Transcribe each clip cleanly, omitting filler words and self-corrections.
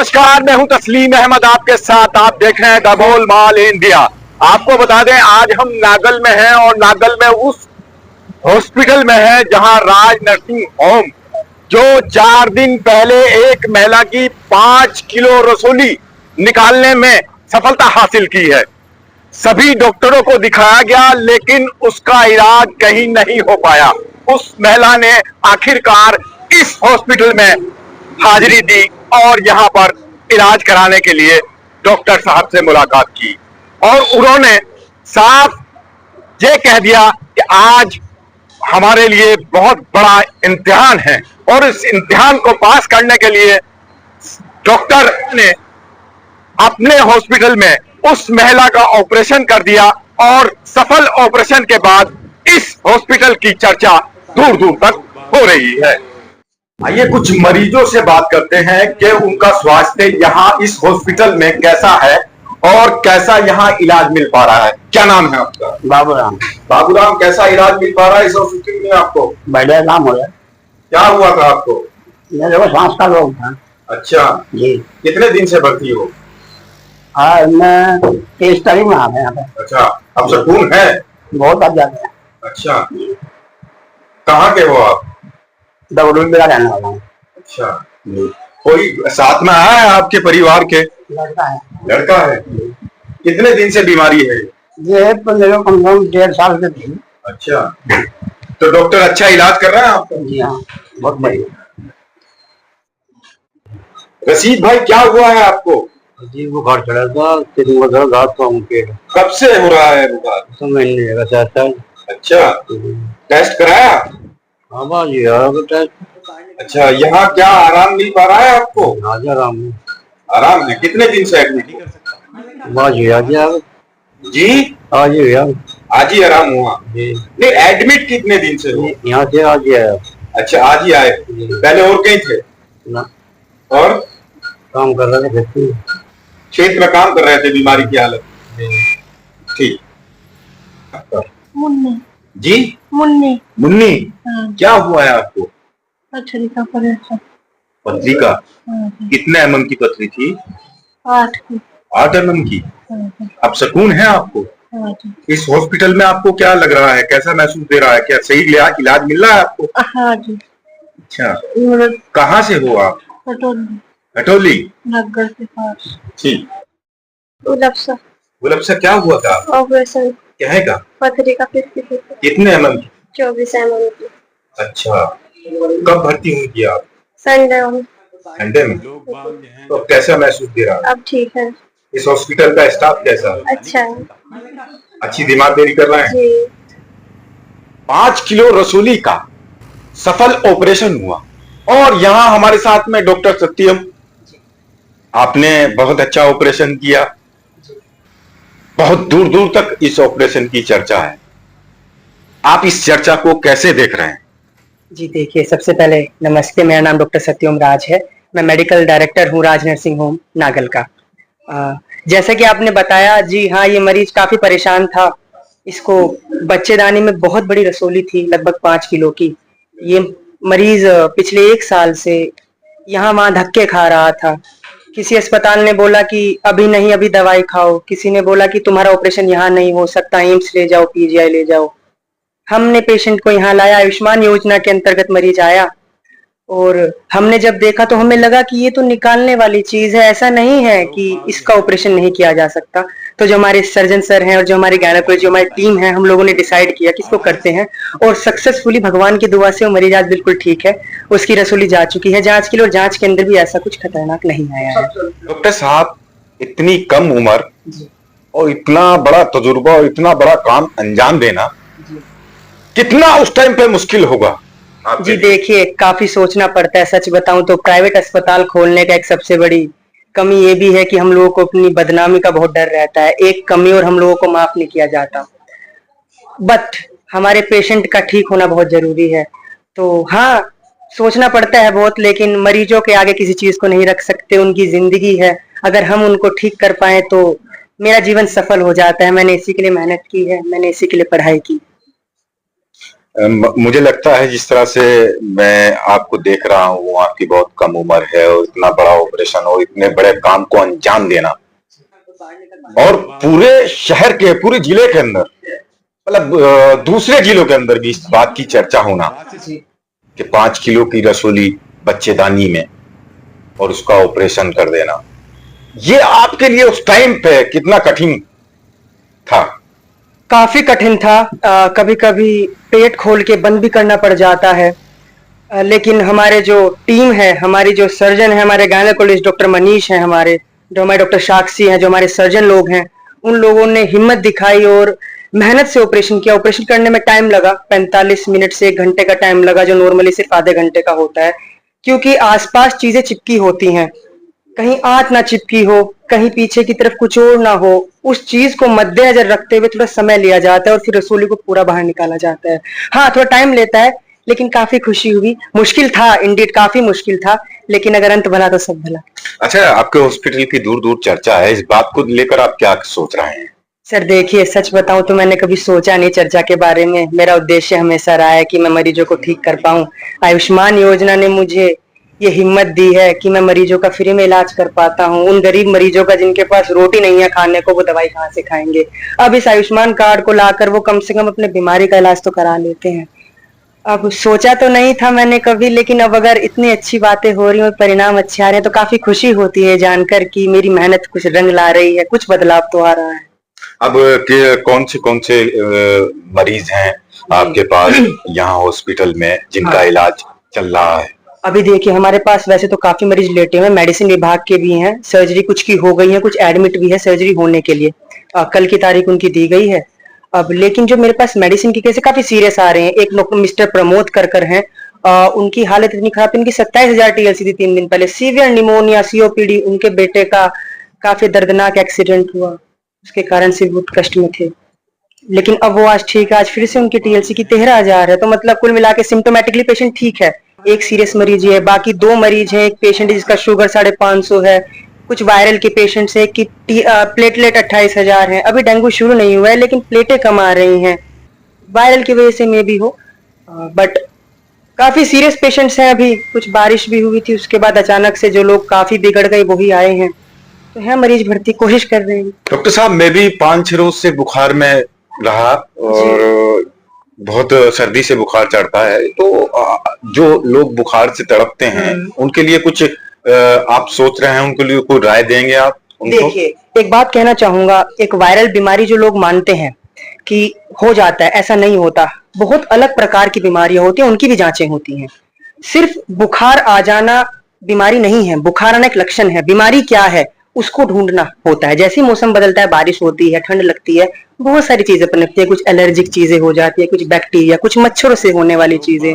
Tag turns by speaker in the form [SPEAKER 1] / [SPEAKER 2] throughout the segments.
[SPEAKER 1] नमस्कार, मैं हूं तस्लीम अहमद आपके साथ। आप देख रहे हैं द गोलमाल इंडिया। आपको बता दें, आज हम नागल में हैं और नागल में उस हॉस्पिटल में है जहां राज नर्सिंग होम, जो 4 दिन पहले एक महिला की 5 किलो रसोली निकालने में सफलता हासिल की है। सभी डॉक्टरों को दिखाया गया लेकिन उसका इलाज कहीं नहीं हो पाया। उस महिला ने आखिरकार इस हॉस्पिटल में हाजिरी दी और यहां पर इलाज कराने के लिए डॉक्टर साहब से मुलाकात की और उन्होंने साफ ये कह दिया कि आज हमारे लिए बहुत बड़ा इम्तिहान है और इस इम्तिहान को पास करने के लिए डॉक्टर ने अपने हॉस्पिटल में उस महिला का ऑपरेशन कर दिया और सफल ऑपरेशन के बाद इस हॉस्पिटल की चर्चा दूर दूर तक हो रही है। आइए कुछ मरीजों से बात करते हैं कि उनका स्वास्थ्य यहाँ इस हॉस्पिटल में कैसा है और कैसा यहाँ इलाज मिल पा रहा है। क्या नाम है आपका?
[SPEAKER 2] बाबूराम।
[SPEAKER 1] बाबूराम, कैसा इलाज मिल पा रहा है इस हॉस्पिटल में आपको?
[SPEAKER 2] बढ़िया काम हो रहा है।
[SPEAKER 1] क्या हुआ था आपको?
[SPEAKER 2] मेरे को सांस का रोग था।
[SPEAKER 1] अच्छा
[SPEAKER 2] जी।
[SPEAKER 1] कितने दिन से भर्ती हो?
[SPEAKER 2] मैं 23 तारीख में आ गया यहाँ पे।
[SPEAKER 1] अच्छा, अब सुकून है?
[SPEAKER 2] बहुत अब जाते हैं।
[SPEAKER 1] अच्छा, कहाँ के हो आप?
[SPEAKER 2] दौड़ मेरा रहने वाला हूँ।
[SPEAKER 1] अच्छा, कोई साथ में आया है आपके परिवार के?
[SPEAKER 2] लड़का है।
[SPEAKER 1] लड़का है? कितने दिन से बीमारी है?
[SPEAKER 2] ये मेरे को कम से कम 1.5 साल से थी।
[SPEAKER 1] अच्छा, तो डॉक्टर अच्छा इलाज कर रहा है आपका?
[SPEAKER 2] जी हाँ, बहुत बढ़िया।
[SPEAKER 1] रशीद भाई, क्या हुआ है आपको?
[SPEAKER 2] जी बुखार चढ़ा था, रात को
[SPEAKER 1] कब से हो रहा है बुखार?
[SPEAKER 2] तो महीने का।
[SPEAKER 1] अच्छा, टेस्ट कराया?
[SPEAKER 2] हाँ जी, टेस्ट।
[SPEAKER 1] अच्छा, यहाँ क्या आराम मिल पा रहा है आपको?
[SPEAKER 2] आज आराम है।
[SPEAKER 1] आराम है? कितने दिन से एडमिट?
[SPEAKER 2] आज
[SPEAKER 1] जी, आज ही आराम हुआ? नहीं, एडमिट कितने दिन से हो?
[SPEAKER 2] यहाँ से आज ही आया।
[SPEAKER 1] अच्छा, आज ही आए? पहले और कहीं थे
[SPEAKER 2] ना?
[SPEAKER 1] और
[SPEAKER 2] काम कर रहे थे,
[SPEAKER 1] खेत में काम कर रहे थे, बीमारी की हालत? ठीक।
[SPEAKER 3] मुन्नी।
[SPEAKER 1] जी,
[SPEAKER 3] मुन्नी।
[SPEAKER 1] मुन्नी,
[SPEAKER 3] हाँ।
[SPEAKER 1] क्या हुआ है आपको?
[SPEAKER 3] पथरी का परेशान।
[SPEAKER 1] पथरी का? कितने mm की पथरी थी?
[SPEAKER 3] 8 की।
[SPEAKER 1] 8 mm की? अब सुकून है आपको? इस हॉस्पिटल में आपको क्या लग रहा है, कैसा महसूस दे रहा है? क्या सही इलाज मिल रहा है आपको?
[SPEAKER 3] हाँ जी।
[SPEAKER 1] अच्छा, कहाँ से हो आप? कटौली
[SPEAKER 3] नगर के पास।
[SPEAKER 1] ठीक।
[SPEAKER 3] गुलाब
[SPEAKER 1] सा क्या हुआ था?
[SPEAKER 3] ऑपरेशन
[SPEAKER 1] क्या है का?
[SPEAKER 3] पथरी का 50।
[SPEAKER 1] कितने mm की?
[SPEAKER 3] 24 mm की।
[SPEAKER 1] अच्छा, कब भर्ती हुई थी आप?
[SPEAKER 3] संडे
[SPEAKER 1] में। तो कैसा महसूस दे रहा है?
[SPEAKER 3] अब ठीक है।
[SPEAKER 1] इस हॉस्पिटल का स्टाफ कैसा है?
[SPEAKER 3] अच्छा।
[SPEAKER 1] अच्छी दिमागदारी कर रहे हैं? 5 किलो रसोली का सफल ऑपरेशन हुआ और यहाँ हमारे साथ में डॉक्टर सत्यम, आपने बहुत अच्छा ऑपरेशन किया। बहुत दूर दूर तक इस ऑपरेशन की चर्चा है। आप इस चर्चा को कैसे देख रहे हैं?
[SPEAKER 4] जी देखिए, सबसे पहले नमस्ते। मेरा नाम डॉक्टर सत्यम राज है। मैं मेडिकल डायरेक्टर हूँ राज नर्सिंग होम नागल का। जैसे कि आपने बताया, जी हाँ, ये मरीज काफी परेशान था। इसको बच्चेदानी में बहुत बड़ी रसोली थी, लगभग 5 किलो की। ये मरीज पिछले 1 साल से यहाँ वहाँ धक्के खा रहा था। किसी अस्पताल ने बोला कि अभी नहीं, अभी दवाई खाओ। किसी ने बोला कि तुम्हारा ऑपरेशन यहाँ नहीं हो सकता, एम्स ले जाओ, पीजीआई ले जाओ। हमने पेशेंट को यहाँ लाया, आयुष्मान योजना के अंतर्गत मरीज आया और हमने जब देखा तो हमें लगा कि ये तो निकालने वाली चीज है, ऐसा नहीं है कि इसका ऑपरेशन नहीं किया जा सकता। तो जो हमारे सर्जन सर हैं और जो हमारी गायनेकोलॉजी, जो हमारी टीम है, हम लोगों ने डिसाइड किया कि इसको करते हैं और सक्सेसफुली भगवान की दुआ से वो मरीज आज बिल्कुल ठीक है। उसकी रसोली जा चुकी है जांच के लिए और जांच के अंदर भी ऐसा कुछ खतरनाक नहीं आया है।
[SPEAKER 1] डॉक्टर साहब, इतनी कम उम्र और इतना बड़ा तजुर्बा और इतना बड़ा काम अंजाम देना कितना उस टाइम पे मुश्किल होगा?
[SPEAKER 4] जी देखिए, काफी सोचना पड़ता है। सच बताऊं तो प्राइवेट अस्पताल खोलने का एक सबसे बड़ी कमी ये भी है कि हम लोगों को अपनी बदनामी का बहुत डर रहता है। एक कमी और हम लोगों को माफ नहीं किया जाता। बट हमारे पेशेंट का ठीक होना बहुत जरूरी है। तो हाँ, सोचना पड़ता है बहुत, लेकिन मरीजों के आगे किसी चीज को नहीं रख सकते। उनकी जिंदगी है, अगर हम उनको ठीक कर पाए तो मेरा जीवन सफल हो जाता है। मैंने इसी के लिए मेहनत की है, मैंने इसी के लिए पढ़ाई की।
[SPEAKER 1] मुझे लगता है जिस तरह से मैं आपको देख रहा हूँ, आपकी बहुत कम उम्र है और इतना बड़ा ऑपरेशन और इतने बड़े काम को अंजाम देना, और पूरे शहर के, पूरे जिले के अंदर, मतलब दूसरे जिलों के अंदर भी इस बात की चर्चा होना कि 5 किलो की रसोली बच्चेदानी में और उसका ऑपरेशन कर देना, ये आपके लिए उस टाइम पे कितना कठिन था?
[SPEAKER 4] काफी कठिन था। कभी कभी पेट खोल के बंद भी करना पड़ जाता है। लेकिन हमारे जो टीम है, हमारी जो सर्जन है, हमारे गायनेकोलॉजिस्ट डॉक्टर मनीष हैं, हमारे जो हमारे डॉक्टर साक्षी हैं, जो हमारे सर्जन लोग हैं, उन लोगों ने हिम्मत दिखाई और मेहनत से ऑपरेशन किया। ऑपरेशन करने में टाइम लगा, 45 मिनट से 1 घंटे का टाइम लगा, जो नॉर्मली सिर्फ आधे घंटे का होता है, क्योंकि आसपास चीजें चिपकी होती हैं। कहीं आंत ना चिपकी हो, कहीं पीछे की तरफ कुछ और ना हो, उस चीज को मद्देनजर रखते हुए थोड़ा समय लिया जाता है और फिर रसोली को पूरा बाहर निकाला जाता है। हाँ, थोड़ा टाइम लेता है, लेकिन काफी खुशी हुई। मुश्किल था, इंडीड काफी मुश्किल था, लेकिन अगर अंत भला तो सब भला।
[SPEAKER 1] अच्छा, आपके हॉस्पिटल की दूर दूर चर्चा है, इस बात को लेकर आप क्या सोच रहे हैं?
[SPEAKER 4] सर देखिए, सच बताऊं तो मैंने कभी सोचा नहीं चर्चा के बारे में। मेरा उद्देश्य हमेशा रहा है कि मैं मरीजों को ठीक कर पाऊं। आयुष्मान योजना ने मुझे ये हिम्मत दी है कि मैं मरीजों का फ्री में इलाज कर पाता हूं। उन गरीब मरीजों का जिनके पास रोटी नहीं है खाने को, वो दवाई कहाँ से खाएंगे? अब इस आयुष्मान कार्ड को लाकर वो कम से कम अपने बीमारी का इलाज तो करा लेते हैं। अब सोचा तो नहीं था मैंने कभी, लेकिन अब अगर इतनी अच्छी बातें हो रही हैं और परिणाम अच्छे आ रहे हैं तो काफी खुशी होती है जानकर कि मेरी मेहनत कुछ रंग ला रही है, कुछ बदलाव तो आ रहा है।
[SPEAKER 1] अब कौन से मरीज हैं आपके पास यहाँ हॉस्पिटल में जिनका इलाज चल रहा है?
[SPEAKER 4] अभी देखिए, हमारे पास वैसे तो काफी मरीज लेटे हुए हैं, मेडिसिन विभाग के भी हैं, सर्जरी कुछ की हो गई है, कुछ एडमिट भी है सर्जरी होने के लिए। कल की तारीख उनकी दी गई है। अब लेकिन जो मेरे पास मेडिसिन की केस काफी सीरियस आ रहे हैं। एक डॉक्टर मिस्टर प्रमोद कर हैं, उनकी हालत इतनी खराब, इनकी 27,000 टीएलसी थी 3 दिन पहले। सीवियर निमोनिया, सीओपीडी, उनके बेटे का काफी दर्दनाक एक्सीडेंट हुआ, उसके कारण से बहुत कष्ट में थे। लेकिन अब वो आज ठीक है, आज फिर से उनकी टीएलसी की 13,000 है। तो मतलब कुल मिला के सिम्टोमेटिकली पेशेंट ठीक है। एक सीरियस मरीज है, बाकी 2 मरीज हैं। एक पेशेंट है जिसका शुगर 550 है, कुछ वायरल के पेशेंट्स है कि प्लेटलेट 28,000 है। अभी डेंगू शुरू नहीं हुआ है, लेकिन प्लेटें कम आ रही हैं, वायरल की वजह से मे भी हो, बट काफी सीरियस पेशेंट्स हैं। अभी कुछ बारिश भी हुई थी, उसके बाद अचानक से जो लोग काफी बिगड़ गए वही आए हैं, तो है मरीज भर्ती, कोशिश कर रहे हैं।
[SPEAKER 1] डॉक्टर साहब, मैं भी 5-6 रोज से बुखार में रहा और बहुत सर्दी से बुखार चढ़ता है, तो जो लोग बुखार से तड़पते हैं उनके लिए कुछ आप सोच रहे हैं, उनके लिए कोई राय देंगे आप उनको?
[SPEAKER 4] देखिए, एक बात कहना चाहूंगा, एक वायरल बीमारी जो लोग मानते हैं कि हो जाता है, ऐसा नहीं होता। बहुत अलग प्रकार की बीमारियां होती हैं, उनकी भी जांचें होती हैं। सिर्फ बुखार आ जाना बीमारी नहीं है, बुखार आना एक लक्षण है। बीमारी क्या है उसको ढूंढना होता है। जैसे ही मौसम बदलता है, बारिश होती है, ठंड लगती है, बहुत सारी चीजें पनपती है। कुछ एलर्जिक चीजें हो जाती है, कुछ बैक्टीरिया, कुछ मच्छरों से होने वाली चीजें,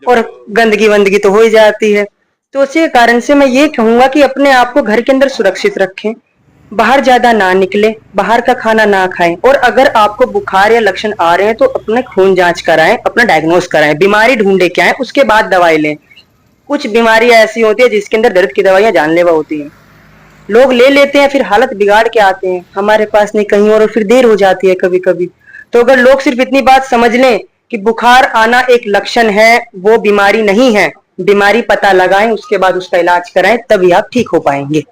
[SPEAKER 4] और गंदगी वंदगी तो हो ही जाती है। तो उसी कारण से मैं ये कहूंगा कि अपने आप को घर के अंदर सुरक्षित रखें, बाहर ज्यादा ना निकले, बाहर का खाना ना खाएं, और अगर आपको बुखार या लक्षण आ रहे हैं तो अपने खून जांच कराएं, अपना डायग्नोस कराएं, बीमारी ढूंढे क्या है, उसके बाद दवाई लें। कुछ बीमारियां ऐसी होती है जिसके अंदर दर्द की दवाइयां जानलेवा होती हैं, लोग ले लेते हैं, फिर हालत बिगाड़ के आते हैं हमारे पास नहीं कहीं और फिर देर हो जाती है कभी कभी। तो अगर लोग सिर्फ इतनी बात समझ लें कि बुखार आना एक लक्षण है, वो बीमारी नहीं है, बीमारी पता लगाएं, उसके बाद उसका इलाज कराएं, तभी आप ठीक हो पाएंगे।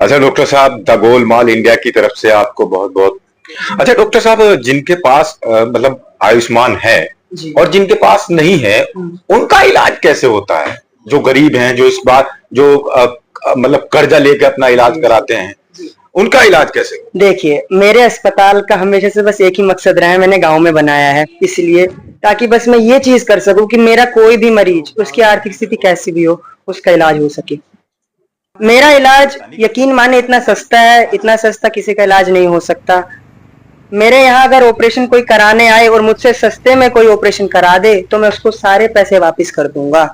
[SPEAKER 1] अच्छा डॉक्टर साहब, द गोलमाल इंडिया की तरफ से आपको बहुत बहुत। अच्छा डॉक्टर साहब, जिनके पास मतलब आयुष्मान है और जिनके पास नहीं है, उनका इलाज कैसे होता है? जो गरीब हैं, जो इस बार जो मतलब कर्जा लेके अपना इलाज कराते हैं, उनका इलाज कैसे?
[SPEAKER 4] देखिए, मेरे अस्पताल का हमेशा से बस एक ही मकसद रहा है, मैंने गांव में बनाया है इसलिए, ताकि बस मैं ये चीज कर सकूं कि मेरा कोई भी मरीज, उसकी आर्थिक स्थिति कैसी भी हो, उसका इलाज हो सके। मेरा इलाज यकीन माने इतना सस्ता है, इतना सस्ता किसी का इलाज नहीं हो सकता। मेरे यहाँ अगर ऑपरेशन कोई कराने आए और मुझसे सस्ते में कोई ऑपरेशन करा दे तो मैं उसको सारे पैसे वापस कर दूंगा।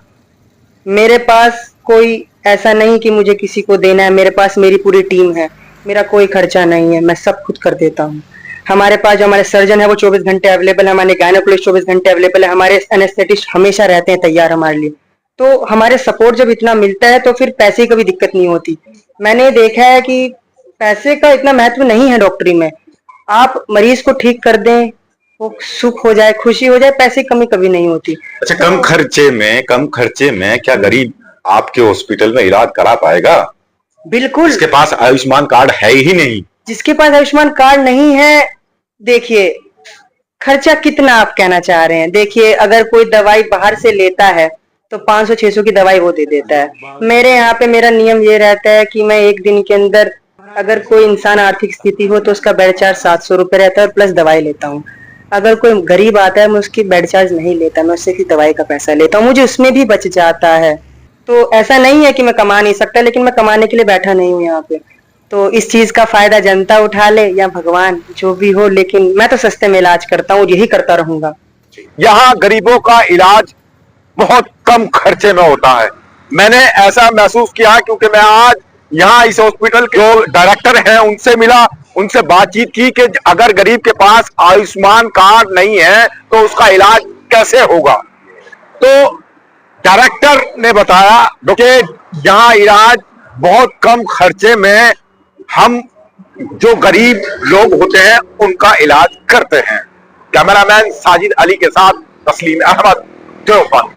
[SPEAKER 4] मेरे पास कोई ऐसा नहीं कि मुझे किसी को देना है, मेरे पास मेरी पूरी टीम है, मेरा कोई खर्चा नहीं है, मैं सब खुद कर देता हूँ। हमारे पास जो हमारे सर्जन है वो 24 घंटे अवेलेबल है, हमारे गायनेकोलॉजिस्ट 24 घंटे अवेलेबल है, हमारे एनेस्थेटिस्ट हमेशा रहते हैं तैयार हमारे लिए। तो हमारे सपोर्ट जब इतना मिलता है तो फिर पैसे की कभी दिक्कत नहीं होती। मैंने देखा है कि पैसे का इतना महत्व नहीं है डॉक्टरी में। आप मरीज को ठीक कर दें, वो सुख हो जाए, खुशी हो जाए, पैसे की कमी कभी नहीं होती।
[SPEAKER 1] अच्छा, कम खर्चे में क्या गरीब आपके हॉस्पिटल में इलाज करा पाएगा?
[SPEAKER 4] बिल्कुल।
[SPEAKER 1] जिसके पास आयुष्मान कार्ड है ही नहीं।
[SPEAKER 4] जिसके पास आयुष्मान कार्ड नहीं है, देखिए खर्चा कितना आप कहना चाह रहे हैं? देखिए अगर कोई दवाई बाहर से लेता है तो 500-600 की दवाई वो दे देता है। मेरे यहाँ पे मेरा नियम ये रहता है कि मैं एक दिन के अंदर, अगर कोई इंसान आर्थिक स्थिति हो तो उसका बेड चार्ज 700 रुपये रहता है और प्लस दवाई लेता हूँ। अगर कोई गरीब आता है मैं उसकी बेड चार्ज नहीं लेता, मैं उससे सिर्फ दवाई का पैसा लेता हूँ, मुझे उसमें भी बच जाता है। तो ऐसा नहीं है कि मैं कमा नहीं सकता, लेकिन मैं कमाने के लिए बैठा नहीं हूँ यहाँ पे। तो इस चीज का फायदा जनता उठा ले या भगवान, जो भी हो, लेकिन मैं तो सस्ते में इलाज करता हूँ, यही करता रहूंगा।
[SPEAKER 1] यहाँ गरीबों का इलाज बहुत कम खर्चे में होता है। मैंने ऐसा महसूस किया क्योंकि मैं आज यहाँ इस हॉस्पिटल के जो डायरेक्टर हैं उनसे मिला, उनसे बातचीत की कि अगर गरीब के पास आयुष्मान कार्ड नहीं है तो उसका इलाज कैसे होगा। तो डायरेक्टर ने बताया कि यहाँ इलाज बहुत कम खर्चे में हम जो गरीब लोग होते हैं उनका इलाज करते हैं। कैमरामैन साजिद अली के साथ तस्लीम अहमद, देवबंद।